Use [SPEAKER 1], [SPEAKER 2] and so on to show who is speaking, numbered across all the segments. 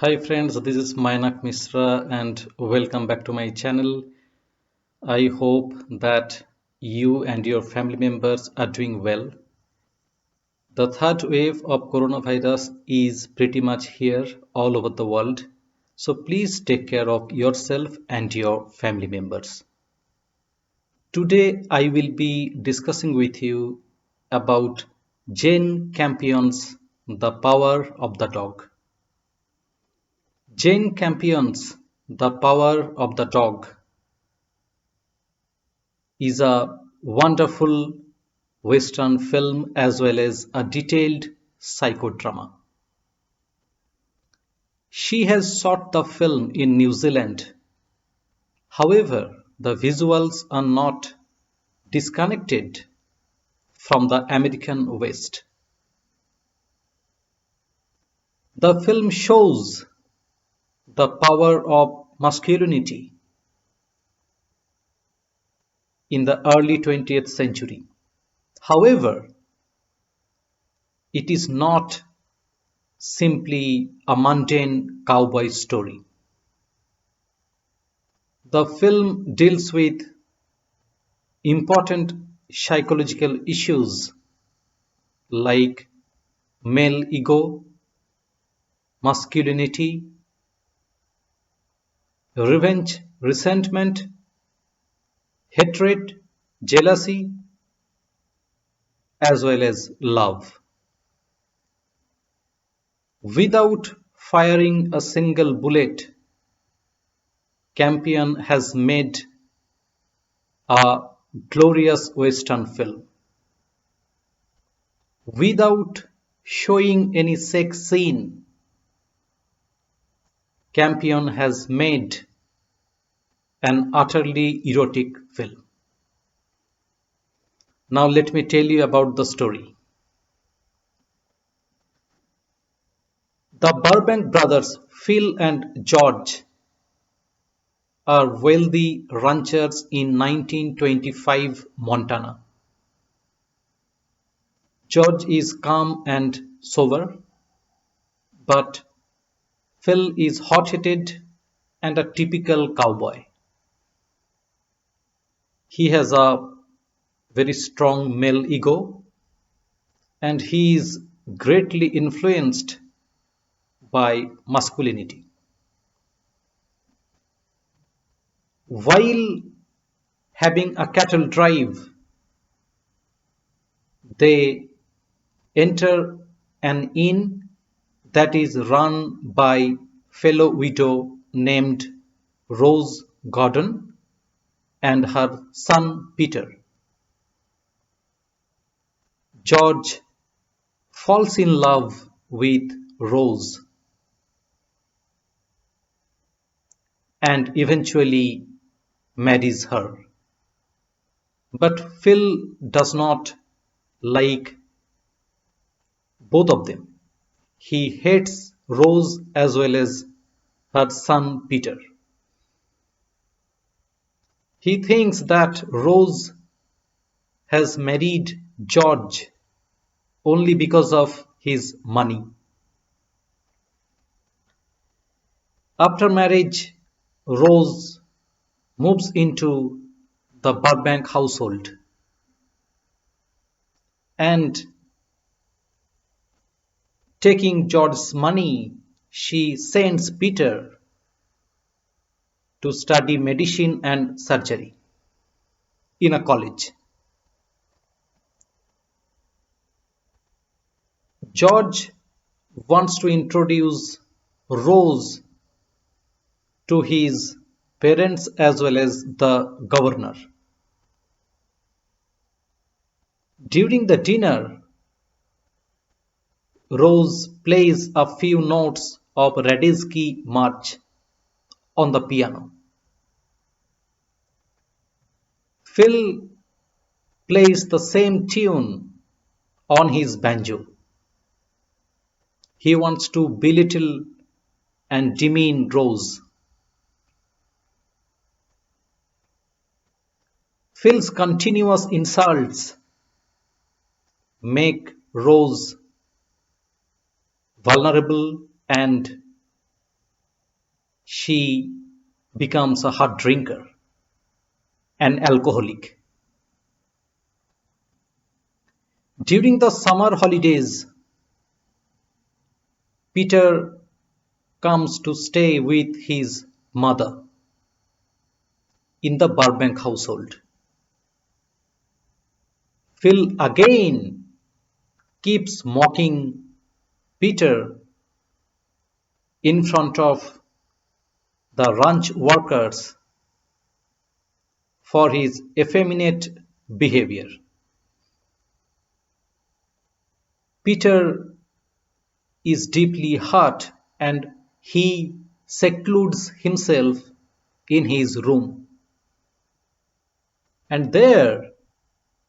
[SPEAKER 1] Hi friends, this is Mainak Misra and welcome back to my channel. I hope that you and your family members are doing well. The third wave of coronavirus is pretty much here all over the world. So please take care of yourself and your family members. Today I will be discussing with you about Jane Campion's The Power of the Dog. Jane Campion's The Power of the Dog is a wonderful Western film as well as a detailed psychodrama. She has shot the film in New Zealand. However, the visuals are not disconnected from the American West. The film shows the power of masculinity in the early 20th century. However, it is not simply a mundane cowboy story. The film deals with important psychological issues like male ego, masculinity, revenge, resentment, hatred, jealousy, as well as love. Without firing a single bullet, Campion has made a glorious Western film. Without showing any sex scene, Campion has made an utterly erotic film. Now let me tell you about the story. The Burbank brothers, Phil and George, are wealthy ranchers in 1925 Montana. George is calm and sober, but Phil is hot-headed and a typical cowboy. He has a very strong male ego and he is greatly influenced by masculinity. While having a cattle drive, they enter an inn that is run by fellow widow named Rose Gordon and her son Peter. George falls in love with Rose and eventually marries her. But Phil does not like both of them. He hates Rose as well as her son Peter. He thinks that Rose has married George only because of his money. After marriage, Rose moves into the Burbank household and taking George's money, she sends Peter to study medicine and surgery in a college. George wants to introduce Rose to his parents as well as the governor. During the dinner, Rose plays a few notes of Radetzky March on the piano. Phil plays the same tune on his banjo. He wants to belittle and demean Rose. Phil's continuous insults make Rose vulnerable and she becomes a hard drinker, an alcoholic. During the summer holidays, Peter comes to stay with his mother in the Burbank household. Phil again keeps mocking Peter in front of the ranch workers for his effeminate behavior. Peter is deeply hurt and he secludes himself in his room. And there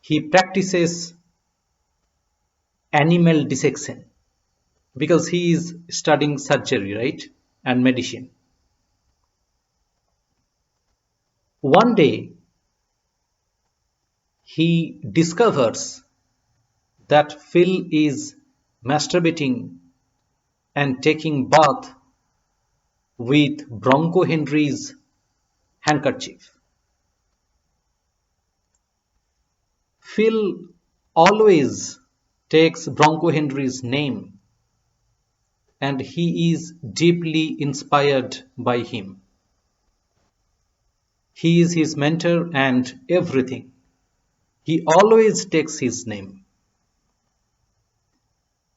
[SPEAKER 1] he practices animal dissection because he is studying surgery, right? And medicine. One day he discovers that Phil is masturbating and taking bath with Bronco Henry's handkerchief. Phil always takes Bronco Henry's name and he is deeply inspired by him. He is his mentor and everything. He always takes his name.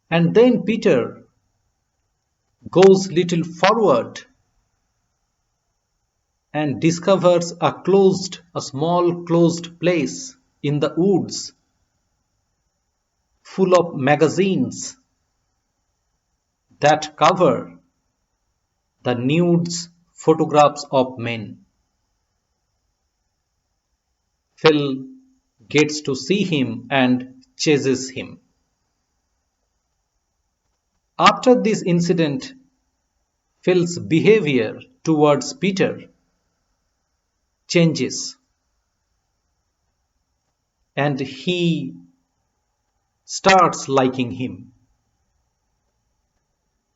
[SPEAKER 1] And then Peter goes little forward and discovers a small closed place in the woods full of magazines that cover the nudes photographs of men. Phil gets to see him and chases him. After this incident, Phil's behavior towards Peter changes and he starts liking him.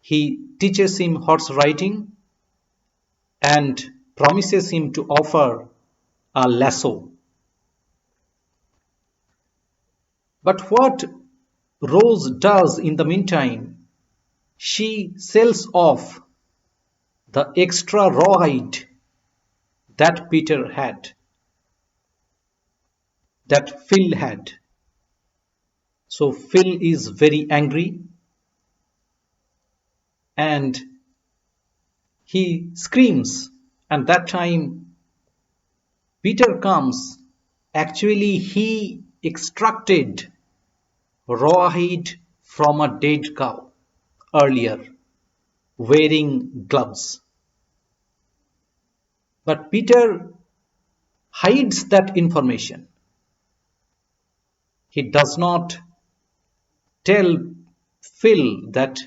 [SPEAKER 1] He teaches him horse riding and promises him to offer a lasso. But what Rose does in the meantime, she sells off the extra rawhide that Peter had, that Phil had. So Phil is very angry and he screams. And that time Peter comes. Actually, he extracted rawhide from a dead cow earlier, wearing gloves. But Peter hides that information. He does not tell Phil that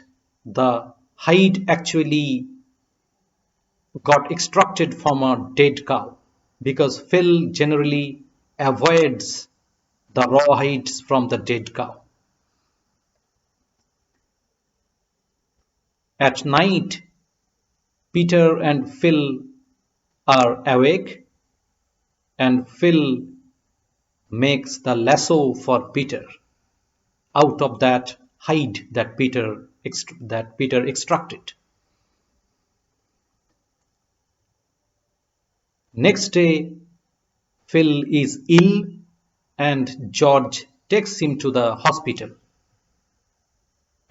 [SPEAKER 1] the hide actually got extracted from a dead cow because Phil generally avoids the raw hides from the dead cow. At night, Peter and Phil are awake and Phil makes the lasso for Peter out of that hide that Peter extracted. Next day, Phil is ill and George takes him to the hospital.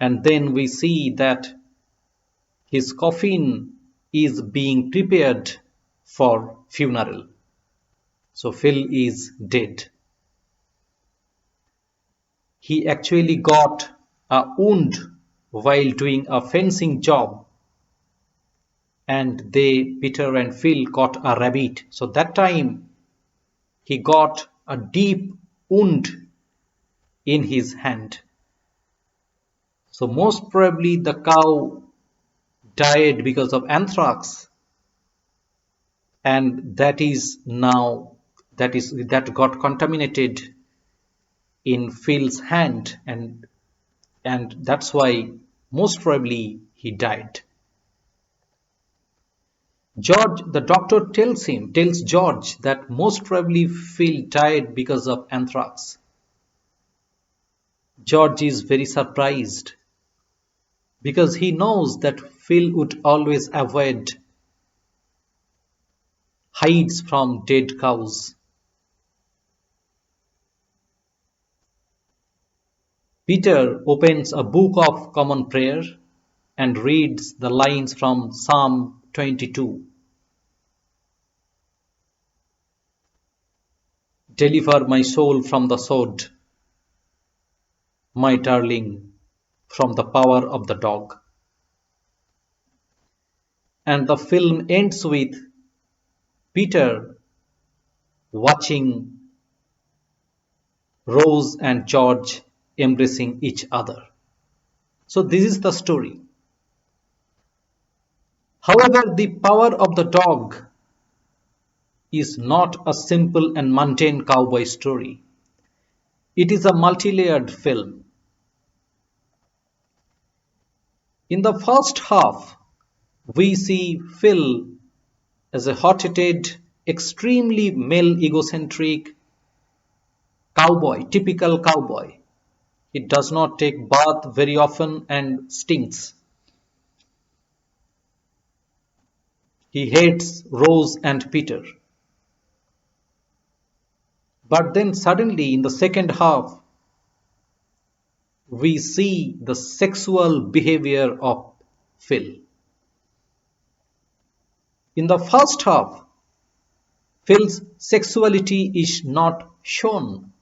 [SPEAKER 1] And then we see that his coffin is being prepared for funeral. So Phil is dead. He actually got a wound while doing a fencing job and Peter and Phil caught a rabbit. So that time he got a deep wound in his hand. So most probably the cow died because of anthrax and that got contaminated in Phil's hand and that's why most probably he died. George, the doctor tells George that most probably Phil died because of anthrax. George is very surprised because he knows that Phil would always avoid hides from dead cows. Peter opens a book of common prayer and reads the lines from Psalm 22. Deliver my soul from the sword, my darling, from the power of the dog. And the film ends with Peter watching Rose and George embracing each other. So this is the story. However, the power of the dog is not a simple and mundane cowboy story. It is a multi-layered film. In the first half, we see Phil as a hot-headed, extremely male egocentric cowboy, typical cowboy. He does not take bath very often and stinks. He hates Rose and Peter. But then suddenly in the second half, we see the sexual behavior of Phil. In the first half, Phil's sexuality is not shown.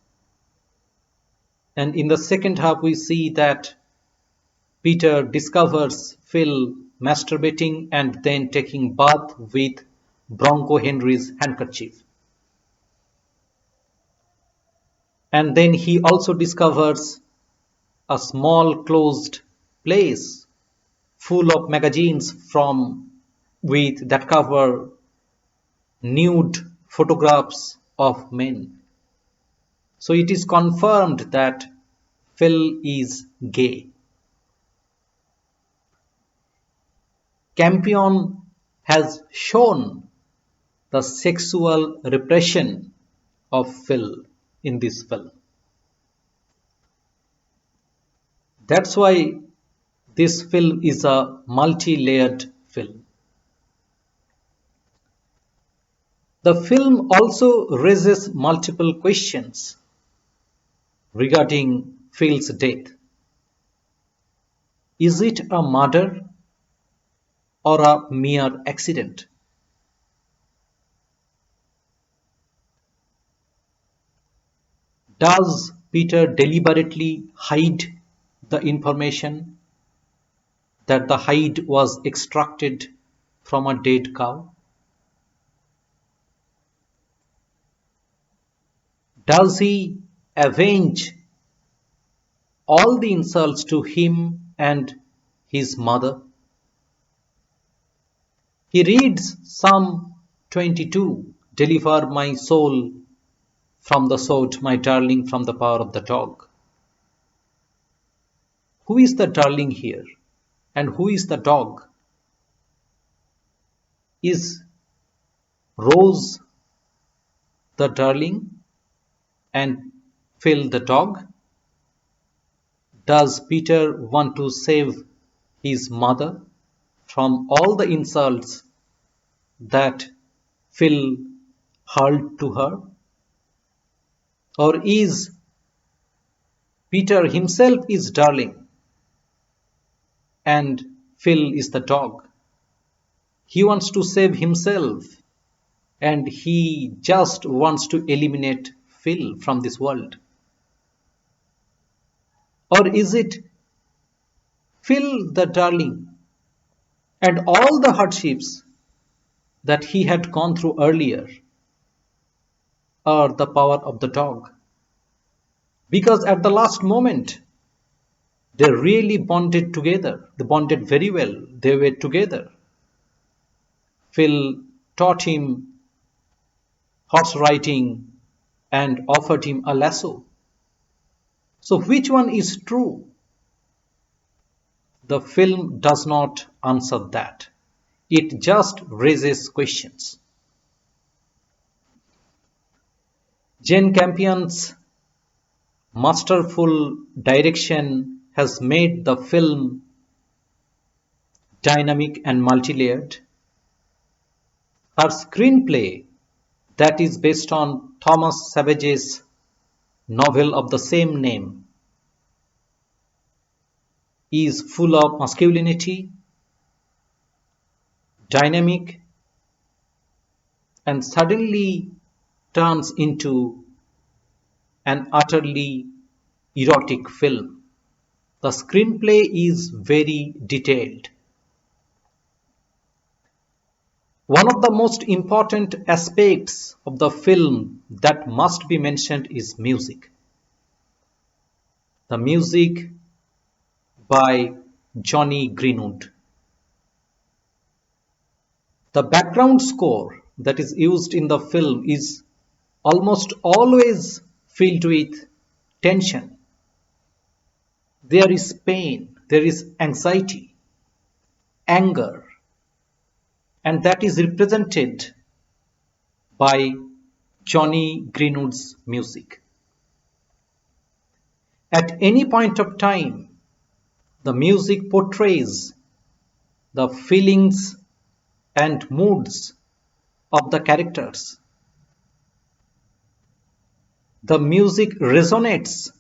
[SPEAKER 1] And in the second half, we see that Peter discovers Phil masturbating and then taking bath with Bronco Henry's handkerchief. And then he also discovers a small closed place full of magazines from with that cover nude photographs of men. So it is confirmed that Phil is gay. Campion has shown the sexual repression of Phil in this film. That's why this film is a multi-layered film. The film also raises multiple questions regarding Phil's death. Is it a murder or a mere accident? Does Peter deliberately hide the information that the hide was extracted from a dead cow? Does he avenge all the insults to him and his mother? He reads Psalm 22, deliver my soul from the sword, my darling, from the power of the dog. Who is the darling here? And who is the dog? Is Rose the darling and Phil the dog? Does Peter want to save his mother from all the insults that Phil hurled to her? Or is Peter himself is darling and Phil is the dog? He wants to save himself and he just wants to eliminate Phil from this world. Or is it Phil the darling and all the hardships that he had gone through earlier are the power of the dog? Because at the last moment, they really bonded together. They bonded very well. They were together. Phil taught him horse riding and offered him a lasso. So which one is true? The film does not answer that. It just raises questions. Jane Campion's masterful direction has made the film dynamic and multi-layered. Her screenplay, that is based on Thomas Savage's novel of the same name, is full of masculinity, dynamic, and suddenly turns into an utterly erotic film. The screenplay is very detailed. One of the most important aspects of the film that must be mentioned is music. The music by Johnny Greenwood. The background score that is used in the film is almost always filled with tension. There is pain, there is anxiety, anger, and that is represented by Johnny Greenwood's music. At any point of time, the music portrays the feelings and moods of the characters. The music resonates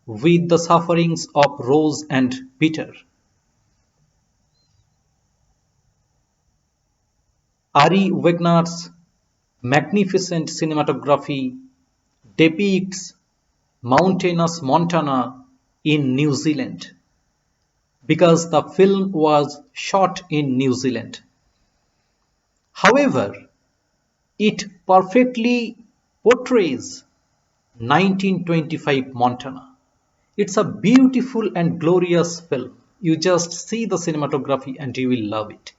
[SPEAKER 1] with the sufferings of Rose and Peter. Ari Wegner's magnificent cinematography depicts mountainous Montana in New Zealand because the film was shot in New Zealand. However, it perfectly portrays 1925 Montana. It's a beautiful and glorious film. You just see the cinematography and you will love it.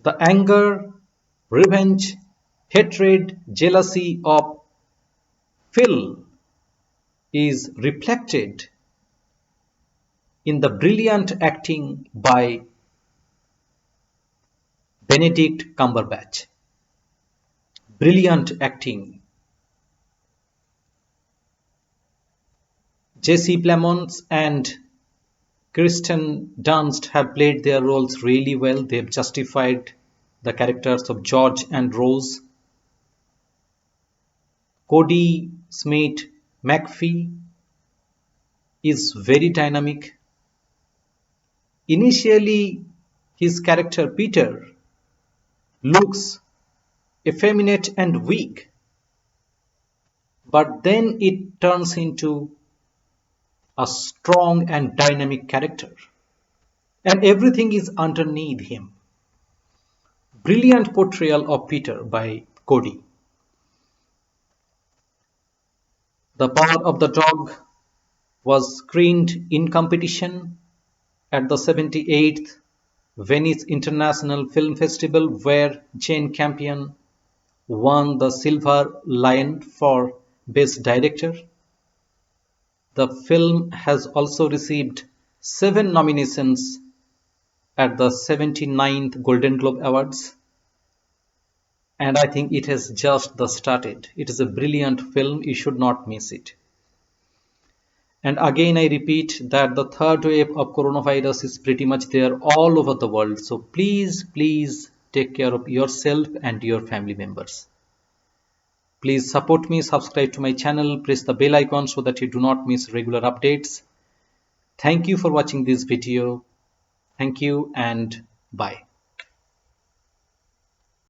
[SPEAKER 1] The anger, revenge, hatred, jealousy of Phil is reflected in the brilliant acting by Benedict Cumberbatch. Brilliant acting. Jesse Plemons and Kirsten Dunst have played their roles really well. They've justified the characters of George and Rose. Cody Smith McPhee is very dynamic. Initially, his character Peter looks effeminate and weak, but then it turns into a strong and dynamic character, and everything is underneath him. Brilliant portrayal of Peter by Cody. The Power of the Dog was screened in competition at the 78th Venice International Film Festival, where Jane Campion won the Silver Lion for Best Director. The film has also received 7 nominations at the 79th Golden Globe Awards, and I think it has just started. It is a brilliant film. You should not miss it. And again, I repeat that the third wave of coronavirus is pretty much there all over the world. So please take care of yourself and your family members. Please support me, subscribe to my channel, press the bell icon so that you do not miss regular updates. Thank you for watching this video. Thank you and bye.